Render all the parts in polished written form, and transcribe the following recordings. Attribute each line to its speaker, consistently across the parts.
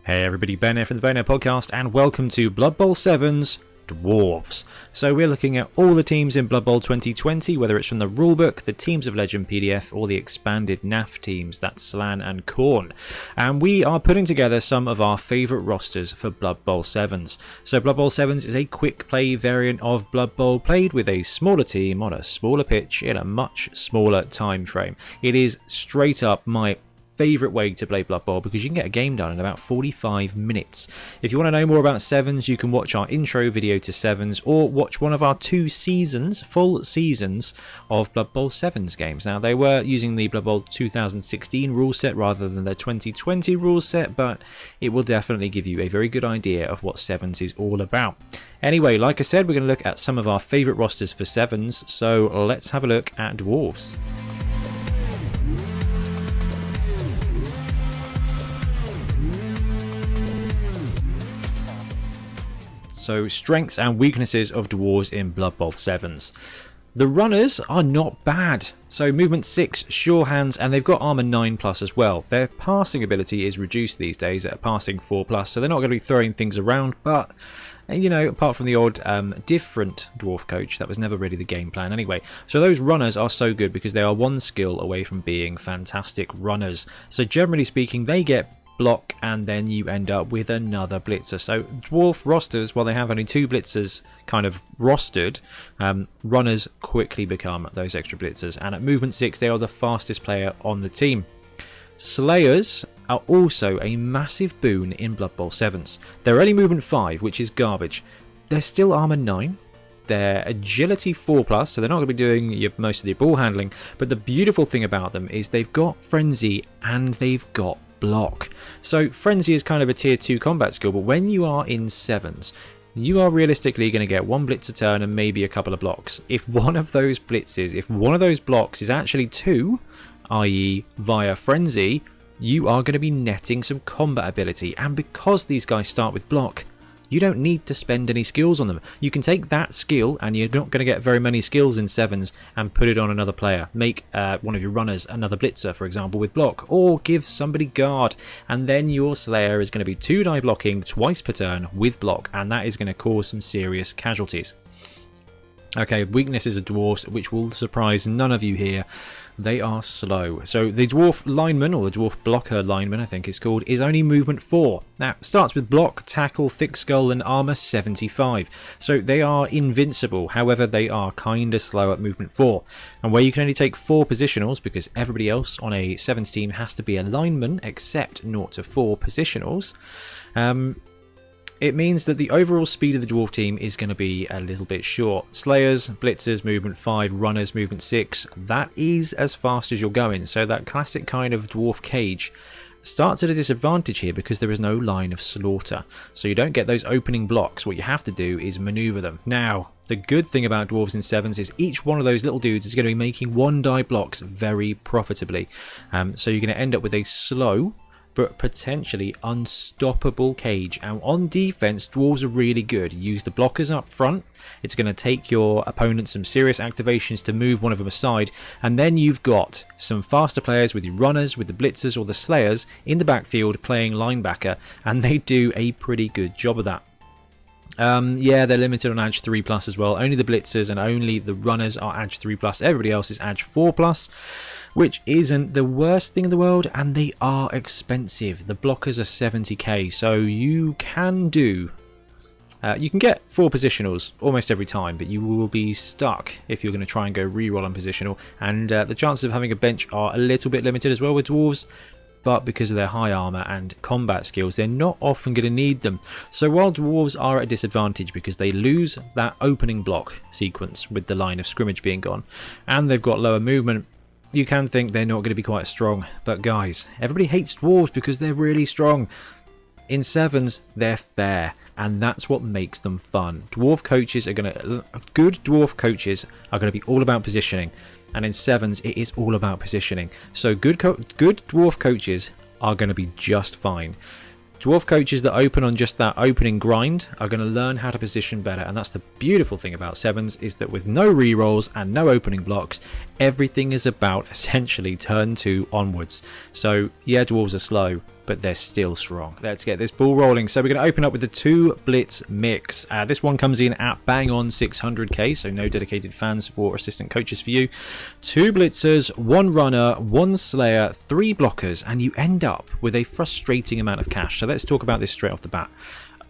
Speaker 1: Hey everybody, Ben here from the Bonehead podcast, and welcome to Blood Bowl 7's Dwarves. So we're looking at all the teams in Blood Bowl 2020, whether it's from the rulebook, the Teams of Legend PDF, or the expanded NAF teams, that's Slann and Khorne. And we are putting together some of our favourite rosters for Blood Bowl 7s. So Blood Bowl 7s is a quick play variant of Blood Bowl played with a smaller team on a smaller pitch in a much smaller time frame. It is straight up my favourite way to play Blood Bowl because you can get a game done in about 45 minutes. If you want to know more about 7s, you can watch our intro video to 7s or watch one of our full seasons of Blood Bowl 7s games. Now, they were using the Blood Bowl 2016 rule set rather than the 2020 rule set, but it will definitely give you a very good idea of what 7s is all about. Anyway, like I said, we're going to look at some of our favourite rosters for 7s, so let's have a look at Dwarves. So, strengths and weaknesses of Dwarves in Blood Bowl 7s. The runners are not bad. So, movement 6, sure hands, and they've got armor 9+ as well. Their passing ability is reduced these days at passing 4+, so they're not going to be throwing things around, but you know, apart from the odd different dwarf coach, that was never really the game plan anyway. So those runners are so good because they are one skill away from being fantastic runners. So generally speaking, they get block and then you end up with another blitzer. So dwarf rosters, while they have only 2 blitzers kind of rostered, runners quickly become those extra blitzers, and at movement 6 they are the fastest player on the team. Slayers are also a massive boon in Blood Bowl 7s. They're only movement 5, which is garbage. They're still armor 9. They're agility 4+, so they're not going to be doing most of the ball handling, but the beautiful thing about them is they've got frenzy and they've got block. So frenzy is kind of a tier 2 combat skill, but when you are in 7s, you are realistically going to get 1 blitz a turn and maybe a couple of blocks. If one of those blocks is actually 2, i.e. via frenzy, you are going to be netting some combat ability, and because these guys start with block, you don't need to spend any skills on them. You can take that skill, and you're not going to get very many skills in 7s, and put it on another player. Make one of your runners another blitzer, for example, with block, or give somebody guard, and then your Slayer is going to be 2-die blocking twice per turn with block, and that is going to cause some serious casualties. Okay, weaknesses of dwarfs, which will surprise none of you here. They are slow. So the dwarf lineman, or the dwarf blocker lineman I think it's called, is only movement 4. Now, it starts with block, tackle, thick skull and armor 75. So they are invincible, however they are kinda slow at movement 4. And where you can only take 4 positionals, because everybody else on a 7s team has to be a lineman except 0 to 4 positionals, it means that the overall speed of the dwarf team is going to be a little bit short. Slayers, blitzers, movement 5, runners, movement 6, that is as fast as you're going. So that classic kind of dwarf cage starts at a disadvantage here because there is no line of slaughter. So you don't get those opening blocks. What you have to do is maneuver them. Now, the good thing about dwarves in 7s is each one of those little dudes is going to be making 1-die blocks very profitably. So you're going to end up with a slow but potentially unstoppable cage. And on defense, dwarves are really good. You use the blockers up front. It's going to take your opponent some serious activations to move one of them aside, and then you've got some faster players with your runners, with the blitzers or the slayers in the backfield playing linebacker, and they do a pretty good job of that. Yeah, they're limited on Edge 3+ as well. Only the blitzers and only the runners are Edge 3+. Everybody else is Edge 4+, which isn't the worst thing in the world, and they are expensive. The blockers are 70k, so you can do... you can get 4 positionals almost every time, but you will be stuck if you're going to try and go reroll on positional, and the chances of having a bench are a little bit limited as well with dwarves. But because of their high armor and combat skills, they're not often going to need them. So while dwarves are at a disadvantage because they lose that opening block sequence with the line of scrimmage being gone, and they've got lower movement, you can think they're not going to be quite strong. But guys, everybody hates dwarves because they're really strong. In 7s, they're fair, and that's what makes them fun. Good dwarf coaches are going to be all about positioning. And in 7s, it is all about positioning. So good dwarf coaches are going to be just fine. Dwarf coaches that open on just that opening grind are going to learn how to position better. And that's the beautiful thing about 7s, is that with no rerolls and no opening blocks, everything is about essentially turn 2 onwards. So yeah, dwarves are slow, but they're still strong. Let's get this ball rolling. So we're going to open up with the 2 Blitz mix. This one comes in at bang on 600k, so no dedicated fans for assistant coaches for you. 2 Blitzers, 1 runner, 1 Slayer, 3 blockers, and you end up with a frustrating amount of cash. So let's talk about this straight off the bat.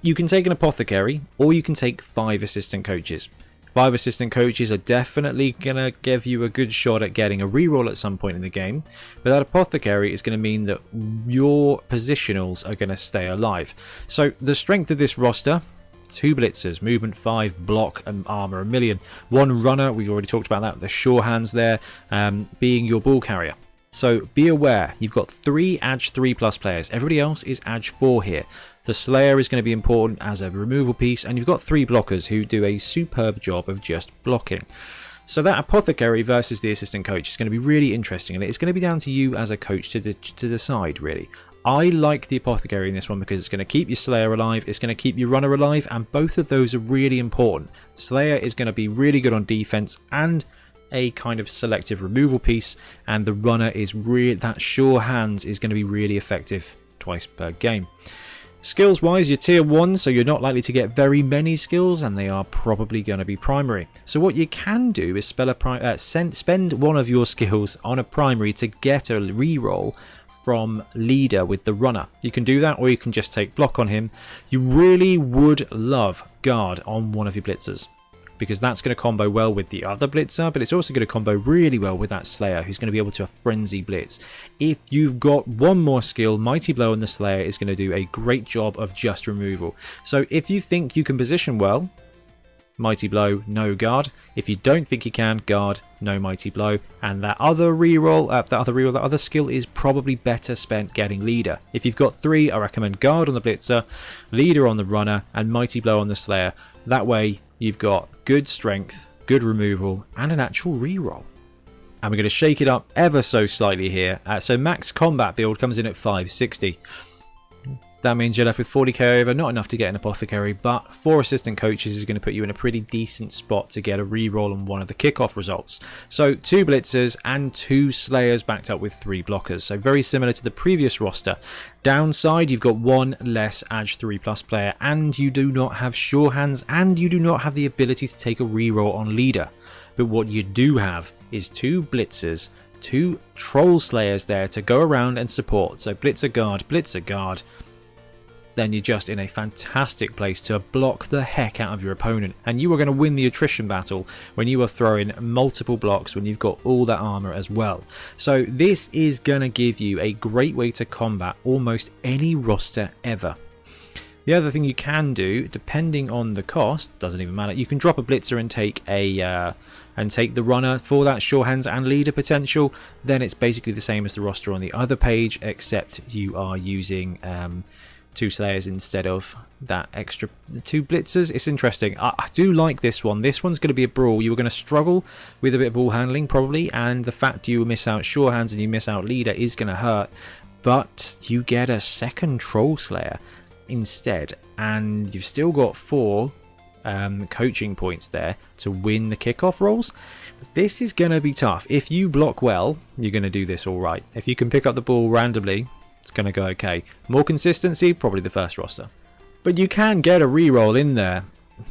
Speaker 1: You can take an apothecary, or you can take 5 assistant coaches. 5 assistant coaches are definitely going to give you a good shot at getting a reroll at some point in the game, but that apothecary is going to mean that your positionals are going to stay alive. So the strength of this roster: 2 blitzers, movement 5, block and armor 1,000,000. 1 runner, we've already talked about that, the sure hands there, being your ball carrier. So be aware, you've got 3 Ag 3+ players. Everybody else is Ag 4 here. The Slayer is going to be important as a removal piece, and you've got 3 blockers who do a superb job of just blocking. So that apothecary versus the assistant coach is going to be really interesting, and it's going to be down to you as a coach to decide, really. I like the apothecary in this one because it's going to keep your Slayer alive, it's going to keep your runner alive, and both of those are really important. Slayer is going to be really good on defense and a kind of selective removal piece, and the runner is that sure hands is going to be really effective twice per game. Skills wise, you're tier 1, so you're not likely to get very many skills, and they are probably going to be primary. So what you can do is spend one of your skills on a primary to get a reroll from leader with the runner. You can do that, or you can just take block on him. You really would love guard on one of your blitzers, because that's going to combo well with the other blitzer, but it's also going to combo really well with that Slayer, who's going to be able to frenzy blitz. If you've got one more skill, Mighty Blow on the Slayer is going to do a great job of just removal. So if you think you can position well, Mighty Blow, no guard. If you don't think you can, guard, no Mighty Blow. And that other reroll, that other skill is probably better spent getting leader. If you've got 3, I recommend guard on the blitzer, leader on the runner, and Mighty Blow on the Slayer. That way you've got good strength, good removal, and an actual reroll. And we're going to shake it up ever so slightly here. So max combat build comes in at 560. That means you're left with 40k over, not enough to get an apothecary, but 4 assistant coaches is going to put you in a pretty decent spot to get a reroll on one of the kickoff results. So 2 blitzers and 2 slayers backed up with 3 blockers. So very similar to the previous roster. Downside, you've got 1 less Ag 3+ player, and you do not have sure hands, and you do not have the ability to take a reroll on leader. But what you do have is 2 blitzers, 2 troll slayers there to go around and support. So blitzer guard, then you're just in a fantastic place to block the heck out of your opponent, and you are going to win the attrition battle when you are throwing multiple blocks when you've got all that armor as well. So this is going to give you a great way to combat almost any roster ever. The other thing you can do, depending on the cost, doesn't even matter, you can drop a blitzer and take the runner for that sure hands and leader potential. Then it's basically the same as the roster on the other page, except you are using 2 slayers instead of that extra 2 blitzers. It's interesting. I do like this one. This one's going to be a brawl. You're going to struggle with a bit of ball handling probably, and the fact you miss out sure hands and you miss out leader is going to hurt, but you get a second troll slayer instead, and you've still got 4 coaching points there to win the kickoff rolls. This is going to be tough. If you block well, you're going to do this all right. If you can pick up the ball randomly, it's going to go okay. More consistency, probably the first roster. But you can get a reroll in there,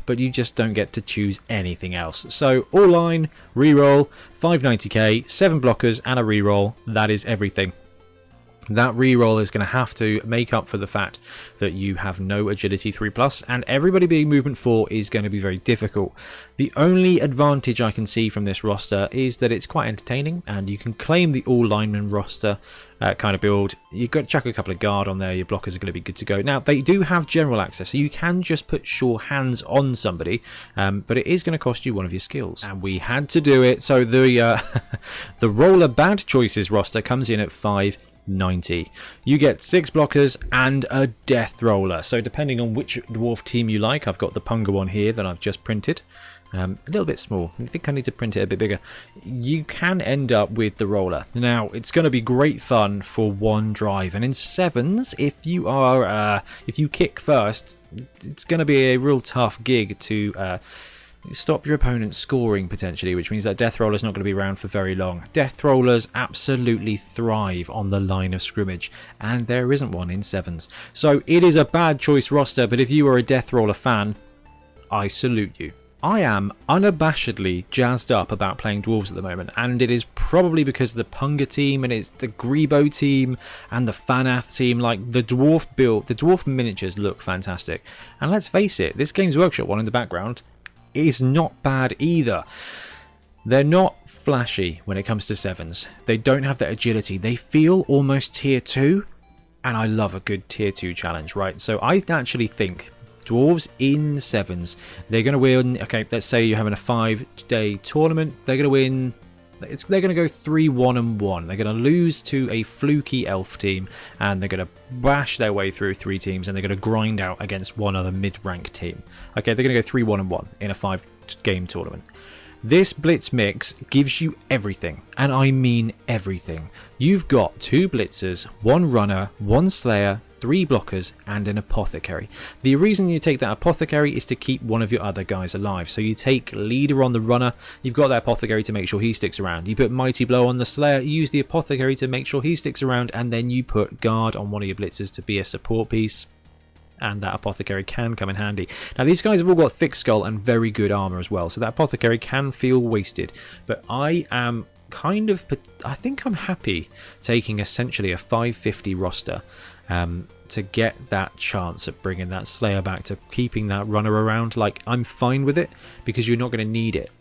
Speaker 1: but you just don't get to choose anything else. So all line, reroll, 590k, 7 blockers and a reroll. That is everything. That reroll is going to have to make up for the fact that you have no agility 3+, and everybody being movement 4 is going to be very difficult. The only advantage I can see from this roster is that it's quite entertaining, and you can claim the all lineman roster kind of build. You've got to chuck a couple of guard on there, your blockers are going to be good to go. Now they do have general access, so you can just put sure hands on somebody, but it is going to cost you one of your skills, and we had to do it. So the the roller bad choices roster comes in at 590. You get 6 blockers and a death roller. So depending on which dwarf team you like, I've got the Punga one here that I've just printed. A little bit small. I think I need to print it a bit bigger. You can end up with the roller. Now it's going to be great fun for one drive, and in 7s, if you kick first, it's going to be a real tough gig to stop your opponent scoring potentially, which means that Death Roller's not going to be around for very long. Death Rollers absolutely thrive on the line of scrimmage, and there isn't one in 7s. So it is a bad choice roster, but if you are a Death Roller fan, I salute you. I am unabashedly jazzed up about playing Dwarves at the moment, and it is probably because of the Punga team, and it's the Grebo team, and the Fanath team. Like, the Dwarf build, the Dwarf miniatures look fantastic. And let's face it, this Games Workshop one in the background is not bad either. They're not flashy when it comes to 7s. They don't have that agility. They feel almost tier 2, and I love a good tier 2 challenge, right? So I actually think Dwarves in 7s, they're going to win. Okay, let's say you're having a 5-day tournament. They're going to win. They're going to go 3-1-1. They're going to lose to a fluky elf team, and they're going to bash their way through 3 teams, and they're going to grind out against one other mid-rank team. Okay, they're going to go 3-1-1 in a 5-game tournament. This Blitz mix gives you everything, and I mean everything. You've got 2 Blitzers, 1 Runner, 1 Slayer, 3 blockers, and an Apothecary. The reason you take that Apothecary is to keep one of your other guys alive. So you take Leader on the Runner, you've got that Apothecary to make sure he sticks around. You put Mighty Blow on the Slayer, you use the Apothecary to make sure he sticks around, and then you put Guard on one of your Blitzers to be a support piece. And that Apothecary can come in handy. Now, these guys have all got thick skull and very good armor as well, so that Apothecary can feel wasted. But I am I think I'm happy taking essentially a 550 roster to get that chance at bringing that Slayer back, to keeping that Runner around. Like, I'm fine with it because you're not going to need it.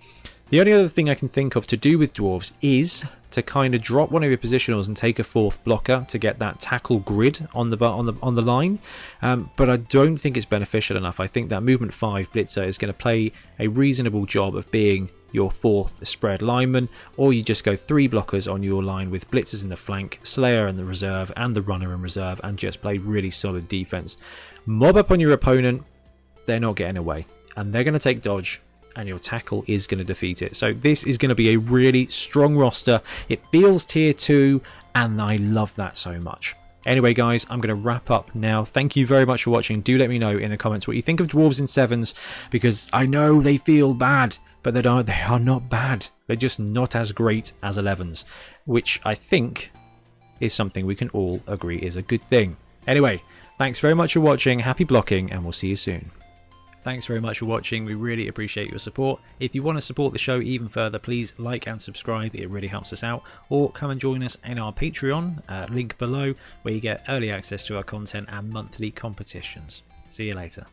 Speaker 1: The only other thing I can think of to do with Dwarves is to kind of drop one of your positionals and take a 4th blocker to get that tackle grid on the line, but I don't think it's beneficial enough. I think that movement 5 Blitzer is going to play a reasonable job of being your 4th spread lineman, or you just go 3 blockers on your line with Blitzers in the flank, Slayer in the reserve, and the Runner in reserve, and just play really solid defense. Mob up on your opponent, they're not getting away, and they're going to take dodge, and your tackle is going to defeat it. So this is going to be a really strong roster. It feels tier 2, and I love that so much. Anyway, guys, I'm going to wrap up now. Thank you very much for watching. Do let me know in the comments what you think of Dwarves in 7s, because I know they feel bad, but they are not bad. They're just not as great as 11s, which I think is something we can all agree is a good thing. Anyway, thanks very much for watching. Happy blocking, and we'll see you soon. Thanks very much for watching. We really appreciate your support. If you want to support the show even further, please like and subscribe. It really helps us out. Or come and join us in our Patreon, link below, where you get early access to our content and monthly competitions. See you later.